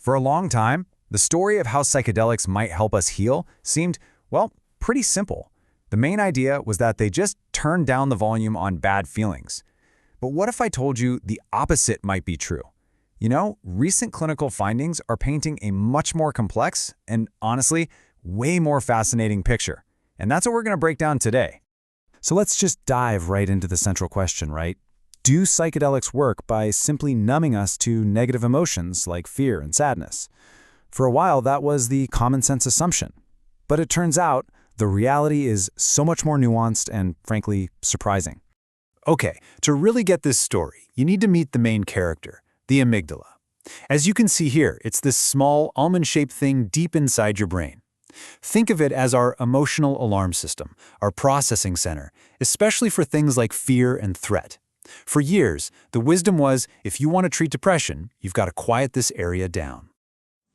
For a long time, the story of how psychedelics might help us heal seemed, well, pretty simple. The main idea was that they just turned down the volume on bad feelings. But what if I told you the opposite might be true? You know, recent clinical findings are painting a much more complex and, honestly, way more fascinating picture. And that's what we're going to break down today. So let's just dive right into the central question, right? Do psychedelics work by simply numbing us to negative emotions like fear and sadness? For a while, that was the common sense assumption. But it turns out the reality is so much more nuanced and, frankly, surprising. Okay, to really get this story, you need to meet the main character, the amygdala. As you can see here, it's this small, almond-shaped thing deep inside your brain. Think of it as our emotional alarm system, our processing center, especially for things like fear and threat. For years, the wisdom was, if you want to treat depression, you've got to quiet this area down.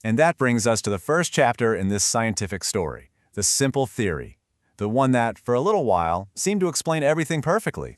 And that brings us to the first chapter in this scientific story, the simple theory, the one that, for a little while, seemed to explain everything perfectly.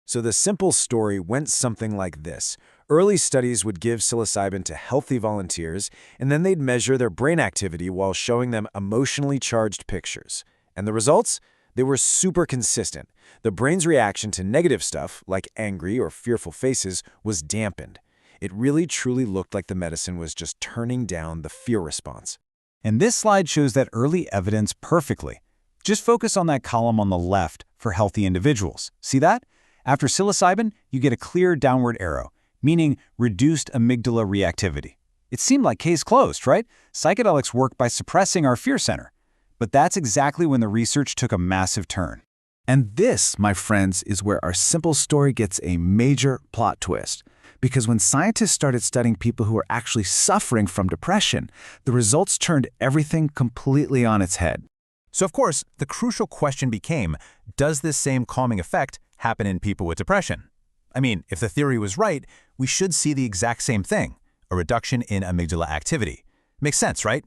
So the simple story went something like this. Early studies would give psilocybin to healthy volunteers, and then they'd measure their brain activity while showing them emotionally charged pictures. And the results? They were super consistent. The brain's reaction to negative stuff, like angry or fearful faces, was dampened. It really truly looked like the medicine was just turning down the fear response. And this slide shows that early evidence perfectly. Just focus on that column on the left for healthy individuals. See that? After psilocybin, you get a clear downward arrow, meaning reduced amygdala reactivity. It seemed like case closed, right? Psychedelics work by suppressing our fear center. But that's exactly when the research took a massive turn. And this, my friends, is where our simple story gets a major plot twist. Because when scientists started studying people who were actually suffering from depression, the results turned everything completely on its head. So of course, the crucial question became, does this same calming effect happen in people with depression? I mean, if the theory was right, we should see the exact same thing, a reduction in amygdala activity. Makes sense, right?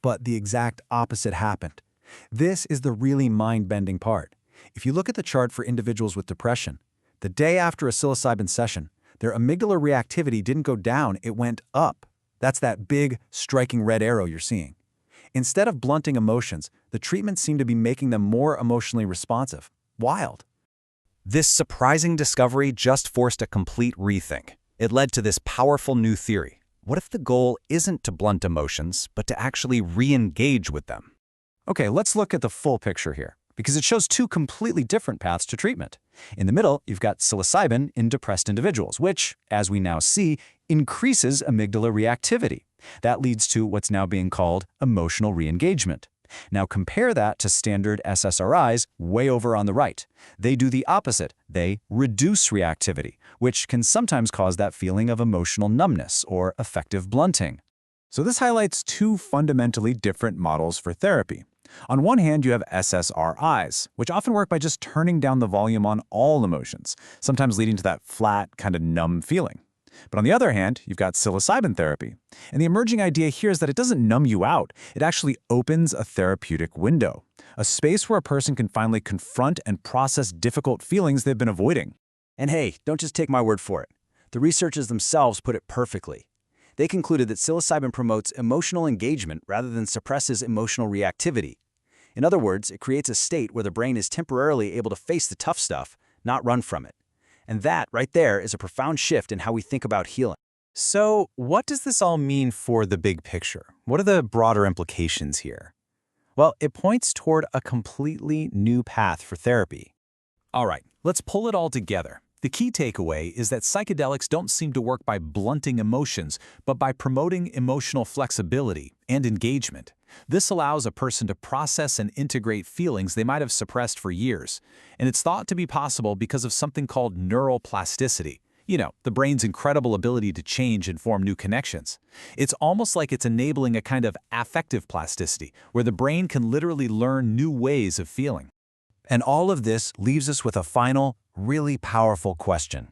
But the exact opposite happened. This is the really mind-bending part. If you look at the chart for individuals with depression, the day after a psilocybin session, their amygdala reactivity didn't go down, it went up. That's that big, striking red arrow you're seeing. Instead of blunting emotions, the treatment seemed to be making them more emotionally responsive. Wild. This surprising discovery just forced a complete rethink. It led to this powerful new theory. What if the goal isn't to blunt emotions, but to actually re-engage with them? Okay, let's look at the full picture here, because it shows two completely different paths to treatment. In the middle, you've got psilocybin in depressed individuals, which, as we now see, increases amygdala reactivity. That leads to what's now being called emotional re-engagement. Now compare that to standard SSRIs way over on the right. They do the opposite. They reduce reactivity, which can sometimes cause that feeling of emotional numbness or affective blunting. So this highlights two fundamentally different models for therapy. On one hand, you have SSRIs, which often work by just turning down the volume on all emotions, sometimes leading to that flat, kind of numb feeling. But on the other hand, you've got psilocybin therapy. And the emerging idea here is that it doesn't numb you out. It actually opens a therapeutic window, a space where a person can finally confront and process difficult feelings they've been avoiding. And hey, don't just take my word for it. The researchers themselves put it perfectly. They concluded that psilocybin promotes emotional engagement rather than suppresses emotional reactivity. In other words, it creates a state where the brain is temporarily able to face the tough stuff, not run from it. And that, right there, is a profound shift in how we think about healing. So, what does this all mean for the big picture? What are the broader implications here? Well, it points toward a completely new path for therapy. All right, let's pull it all together. The key takeaway is that psychedelics don't seem to work by blunting emotions, but by promoting emotional flexibility and engagement. This allows a person to process and integrate feelings they might have suppressed for years. And it's thought to be possible because of something called neuroplasticity. You know, the brain's incredible ability to change and form new connections. It's almost like it's enabling a kind of affective plasticity, where the brain can literally learn new ways of feeling. And all of this leaves us with a final, really powerful question.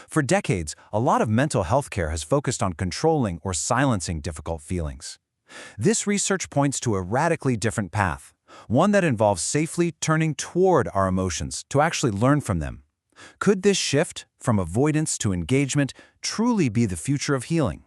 For decades, a lot of mental health care has focused on controlling or silencing difficult feelings. This research points to a radically different path, one that involves safely turning toward our emotions to actually learn from them. Could this shift from avoidance to engagement truly be the future of healing?